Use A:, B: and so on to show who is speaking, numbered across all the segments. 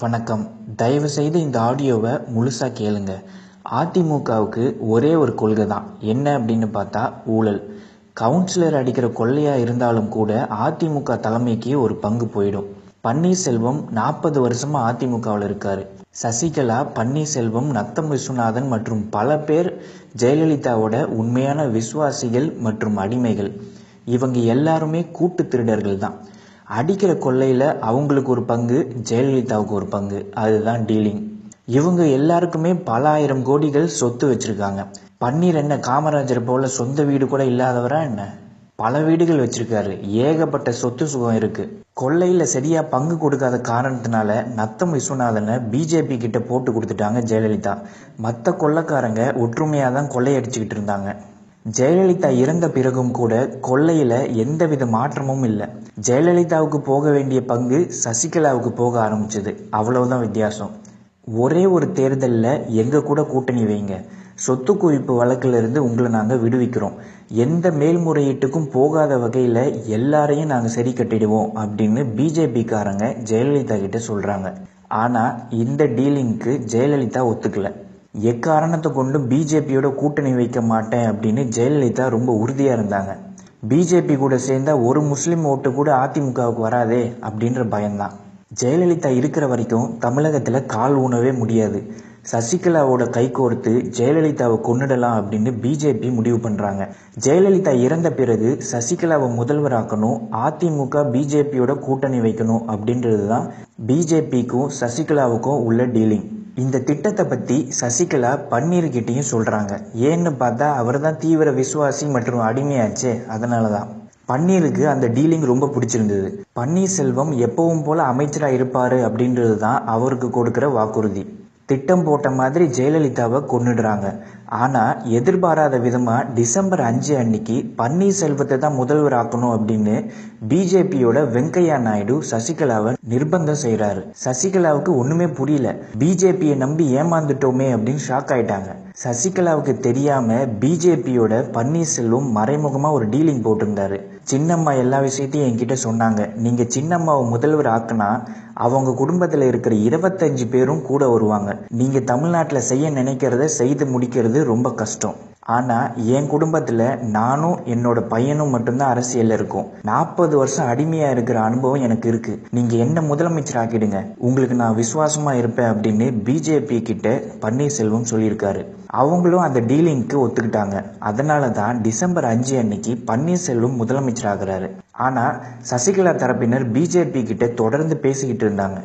A: வணக்கம். தயவுசெய்து இந்த ஆடியோவை முழுசாக கேளுங்க. அதிமுகவுக்கு ஒரே ஒரு கொள்கை தான். என்ன அப்படின்னு பார்த்தா ஊழல். கவுன்சிலர் அடிக்கிற கொள்ளையாக இருந்தாலும் கூட அதிமுக தலைமைக்கு ஒரு பங்கு போயிடும். பன்னீர்செல்வம் 40 வருஷமாக அதிமுகவில் இருக்காரு. சசிகலா, பன்னீர்செல்வம், நத்தம் விஸ்வநாதன் மற்றும் பல பேர் ஜெயலலிதாவோட உண்மையான விசுவாசிகள் மற்றும் அடிமைகள். இவங்க எல்லாருமே கூட்டு திருடர்கள் தான். அடிக்கிற கொள்ளையில் அவங்களுக்கு ஒரு பங்கு, ஜெயலலிதாவுக்கு ஒரு பங்கு. அதுதான் டீலிங். இவங்க எல்லாருக்குமே பல ஆயிரம் கோடிகள் சொத்து வச்சிருக்காங்க. பன்னீர் என்ன காமராஜர் போல சொந்த வீடு கூட இல்லாதவரா என்ன? பல வீடுகள் வச்சிருக்காரு. ஏகப்பட்ட சொத்து சுகம் இருக்கு. கொள்ளையில சரியா பங்கு கொடுக்காத காரணத்தினால நத்தம் விஸ்வநாதனை பிஜேபி கிட்ட போட்டு கொடுத்துட்டாங்க ஜெயலலிதா. மற்ற கொள்ளைக்காரங்க ஒற்றுமையா தான் கொள்ளையடிச்சுக்கிட்டு இருந்தாங்க. ஜெயலலிதா இறந்த பிறகும் கூட கொள்ளையில எந்தவித மாற்றமும் இல்லை. ஜெயலலிதாவுக்கு போக வேண்டிய பங்கு சசிகலாவுக்கு போக ஆரம்பிச்சது. அவ்வளவுதான் வித்தியாசம். ஒரே ஒரு தேர்தலில் எங்க கூட கூட்டணி வைங்க, சொத்து குவிப்பு வழக்கில் இருந்து உங்களை நாங்கள் விடுவிக்கிறோம், எந்த மேல்முறையீட்டுக்கும் போகாத வகையில் எல்லாரையும் நாங்கள் சரி கட்டிடுவோம் அப்படின்னு பிஜேபிக்காரங்க ஜெயலலிதா கிட்ட சொல்றாங்க. ஆனால் இந்த டீலிங்க்கு ஜெயலலிதா ஒத்துக்கல. எக்காரணத்தை கொண்டு பிஜேபியோட கூட்டணி வைக்க மாட்டேன் அப்படின்னு ஜெயலலிதா ரொம்ப உறுதியாக இருந்தாங்க. பிஜேபி கூட சேர்ந்தா ஒரு முஸ்லீம் ஓட்டு கூட அதிமுகவுக்கு வராதே அப்படின்ற பயம்தான். ஜெயலலிதா இருக்கிற வரைக்கும் தமிழகத்தில் கால் ஊனவே முடியாது. சசிகலாவோட கை கோர்த்து ஜெயலலிதாவை கொன்னுடலாம் அப்படின்னு பிஜேபி முடிவு பண்ணுறாங்க. ஜெயலலிதா இறந்த பிறகு சசிகலாவை முதல்வராக்கணும், அதிமுக பிஜேபியோட கூட்டணி வைக்கணும் அப்படின்றது தான் பிஜேபிக்கும் சசிகலாவுக்கும் உள்ள டீலிங். இந்த திட்டத்தை பற்றி சசிகலா பன்னீர்கிட்டையும் சொல்கிறாங்க. ஏன்னு பார்த்தா அவர் தான் தீவிர விசுவாசி மற்றும் அடிமையாச்சே, அதனால தான். பன்னீருக்கு அந்த டீலிங் ரொம்ப பிடிச்சிருந்தது. பன்னீர்செல்வம் எப்பவும் போல அமைச்சராக இருப்பார் அப்படின்றது தான் அவருக்கு கொடுக்குற வாக்குறுதி. திட்டம் போட்ட மாதிரி ஜெயலலிதாவை கொன்னுடுறாங்க. ஆனால் எதிர்பாராத விதமாக டிசம்பர் 5 அன்னைக்கு பன்னீர்செல்வத்தை தான் முதல்வர் ஆக்கணும் அப்படின்னு பிஜேபியோட வெங்கையா நாயுடு சசிகலாவை நிர்பந்தம் செய்கிறாரு. சசிகலாவுக்கு ஒன்றுமே புரியல. பிஜேபியை நம்பி ஏமாந்துட்டோமே அப்படின்னு ஷாக் ஆயிட்டாங்க. சசிகலாவுக்கு தெரியாம பிஜேபியோட பன்னீர்செல்வம் மறைமுகமாக ஒரு டீலிங் போட்டிருந்தாரு. சின்னம்மா எல்லா விஷயத்தையும் என்கிட்ட சொன்னாங்க. நீங்க சின்னம்மாவை முதல்வர் ஆக்குனா அவங்க குடும்பத்தில் இருக்கிற 25 பேரும் கூட வருவாங்க. நீங்க தமிழ்நாட்டில் செய்ய நினைக்கிறத செய்து முடிக்கிறது ரொம்ப கஷ்டம். ஆனால் என் குடும்பத்தில் நானும் என்னோட பையனும் மட்டும்தான் அரசியலில் இருக்கும். 40 வருஷம் அடிமையாக இருக்கிற அனுபவம் எனக்கு இருக்கு. நீங்கள் என்ன முதலமைச்சர் ஆக்கிடுங்க, உங்களுக்கு நான் விசுவாசமாக இருப்பேன் அப்படின்னு பிஜேபி கிட்ட பன்னீர்செல்வம் சொல்லியிருக்காரு. அவங்களும் அந்த டீலிங்க்கு ஒத்துக்கிட்டாங்க. அதனால தான் டிசம்பர் 5 அன்னைக்கு பன்னீர்செல்வம் முதலமைச்சர் ஆகிறாரு. ஆனால் சசிகலா தரப்பினர் பிஜேபி கிட்ட தொடர்ந்து பேசிக்கிட்டு இருந்தாங்க.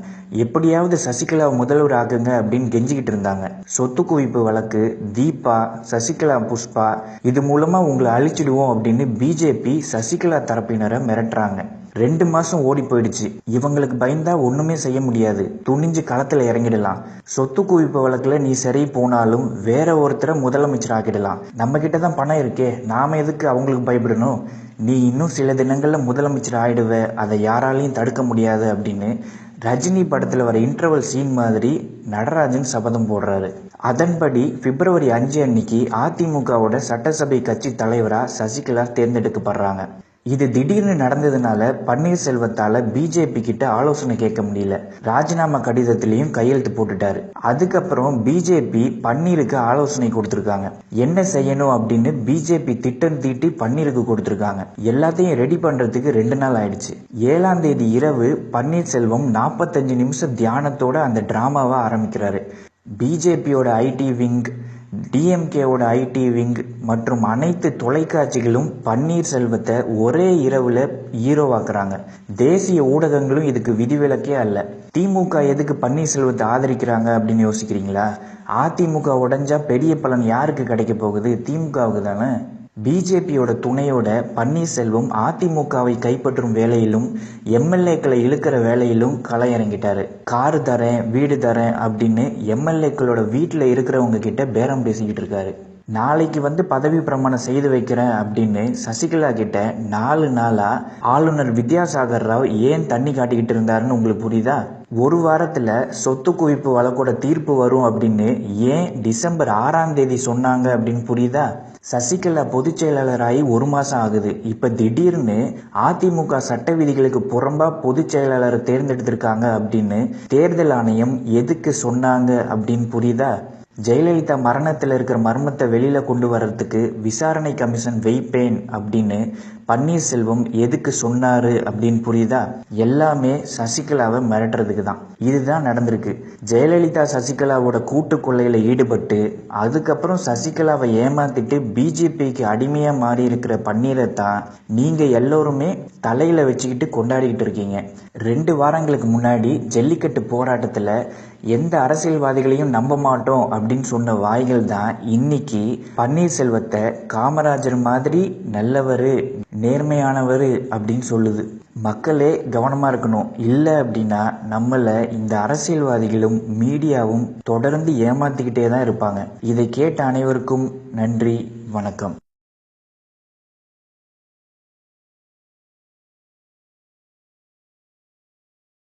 A: எப்படியாவது சசிகலா முதல்வர் ஆக்குங்க அப்படின்னு கெஞ்சிக்கிட்டு இருந்தாங்க. சொத்து குவிப்பு வழக்கு, தீபா, சசிகலா புஷ்பா, இது மூலமா உங்களை அழிச்சிடுவோம் அப்படின்னு பிஜேபி சசிகலா தரப்பினரை மிரட்டுறாங்க. 2 மாசம் ஓடி போயிடுச்சு. இவங்களுக்கு பயந்தா ஒண்ணுமே செய்ய முடியாது. துணிஞ்சு களத்துல இறங்கிடலாம். சொத்து குவிப்பு வழக்குல நீ சரி போனாலும் வேற ஒருத்தரை முதலமைச்சர் ஆக்கிடலாம். நம்ம கிட்ட தான் பணம் இருக்கே, நாம எதுக்கு அவங்களுக்கு பயப்படணும்? நீ இன்னும் சில தினங்கள்ல முதலமைச்சர் ஆயிடுவ, அதை யாராலையும் தடுக்க முடியாது அப்படின்னு ரஜினி படத்துல வர இன்டர்வல் சீன் மாதிரி நடராஜன் சபதம் போடுறாரு. அதன்படி பிப்ரவரி 5 அன்னைக்கு அதிமுகவோட சட்டசபை கட்சி தலைவரா சசிகலா தேர்ந்தெடுக்கப்படுறாங்க. இது திடீர்னு நடந்ததுனால பன்னீர்செல்வத்தால பிஜேபி கிட்ட ஆலோசனை கேட்க முடியல. ராஜினாமா கடிதத்திலையும் கையெழுத்து போட்டுட்டாரு. அதுக்கப்புறம் பிஜேபி பன்னீருக்கு ஆலோசனை கொடுத்துருக்காங்க. என்ன செய்யணும் அப்படின்னு பிஜேபி திட்டம் தீட்டி பன்னீருக்கு கொடுத்துருக்காங்க. எல்லாத்தையும் ரெடி பண்றதுக்கு 2 நாள் ஆயிடுச்சு. 7ஆம் தேதி இரவு பன்னீர்செல்வம் 45 நிமிஷம் தியானத்தோட அந்த டிராமாவை ஆரம்பிக்கிறாரு. பிஜேபியோட ஐடி விங், டிஎம்கேவோட ஐடி விங் மற்றும் அனைத்து தொலைக்காட்சிகளும் பன்னீர்செல்வத்தை ஒரே இரவுல ஹீரோவாக்குறாங்க. தேசிய ஊடகங்களும் இதுக்கு விதிவிலக்கே அல்ல. திமுக எதுக்கு பன்னீர்செல்வத்தை ஆதரிக்கிறாங்க அப்படின்னு யோசிக்கிறீங்களா? அதிமுக உடைஞ்சா பெரிய பலன் யாருக்கு கிடைக்க போகுது? திமுகவுக்கு தானே. பிஜேபியோட துணையோட பன்னீர்செல்வம் அதிமுகவை கைப்பற்றும் வேலையிலும் எம்எல்ஏக்களை இழுக்கிற வேலையிலும் களை இறங்கிட்டாரு. காரு தரேன், வீடு தரேன் அப்படின்னு எம்எல்ஏக்களோட வீட்டில் இருக்கிறவங்க கிட்ட பேரம் பேசிக்கிட்டு இருக்காரு. நாளைக்கு பதவி பிரமாணம் செய்து வைக்கிறேன் அப்படின்னு சசிகலா கிட்ட 4 நாளா ஆளுநர் வித்யாசாகர் ராவ் ஏன் தண்ணி காட்டிக்கிட்டு இருந்தாருன்னு உங்களுக்கு புரியுதா? ஒரு வாரத்துல சொத்து குவிப்பு வழக்கோட தீர்ப்பு வரும் அப்படின்னு ஏன் டிசம்பர் 6ஆம் தேதி சொன்னாங்க அப்படின்னு புரியுதா? சசிகலா பொதுச் செயலாளராகி 1 மாசம் ஆகுது. இப்ப திடீர்னு அதிமுக சட்ட விதிகளுக்கு புறம்பா பொதுச் செயலாளரை தேர்ந்தெடுத்திருக்காங்க அப்படின்னு தேர்தல் ஆணையம் எதுக்கு சொன்னாங்க அப்படின்னு புரியுதா? ஜெயலலிதா மரணத்தில் இருக்கிற மர்மத்தை வெளியில கொண்டு வர்றதுக்கு விசாரணை கமிஷன் வைப்பேன் அப்படின்னு பன்னீர்செல்வம் எதுக்கு சொன்னாரு அப்படின்னு புரியுதா? எல்லாமே சசிகலாவை மிரட்டுறதுக்கு தான். இதுதான் நடந்திருக்கு. ஜெயலலிதா சசிகலாவோட கூட்டு கொள்ளையில ஈடுபட்டு அதுக்கப்புறம் சசிகலாவை ஏமாத்திட்டு பிஜேபிக்கு அடிமையா மாறி இருக்கிற பன்னீரை தான் நீங்க எல்லோருமே தலையில வச்சுக்கிட்டு கொண்டாடிக்கிட்டு இருக்கீங்க. 2 வாரங்களுக்கு முன்னாடி ஜல்லிக்கட்டு போராட்டத்துல எந்த அரசியல்வாதிகளையும் நம்ப மாட்டோம் அப்படின்னு சொன்ன வாய்கள் தான் இன்னைக்கு பன்னீர்செல்வத்தை காமராஜர் மாதிரி நல்லவரு, நேர்மையானவர் அப்படின்னு சொல்லுது. மக்களே கவனமா இருக்கணும். இல்லை அப்படின்னா நம்மளை இந்த அரசியல்வாதிகளும் மீடியாவும் தொடர்ந்து ஏமாத்திக்கிட்டே தான் இருப்பாங்க. இதை கேட்ட அனைவருக்கும் நன்றி, வணக்கம்.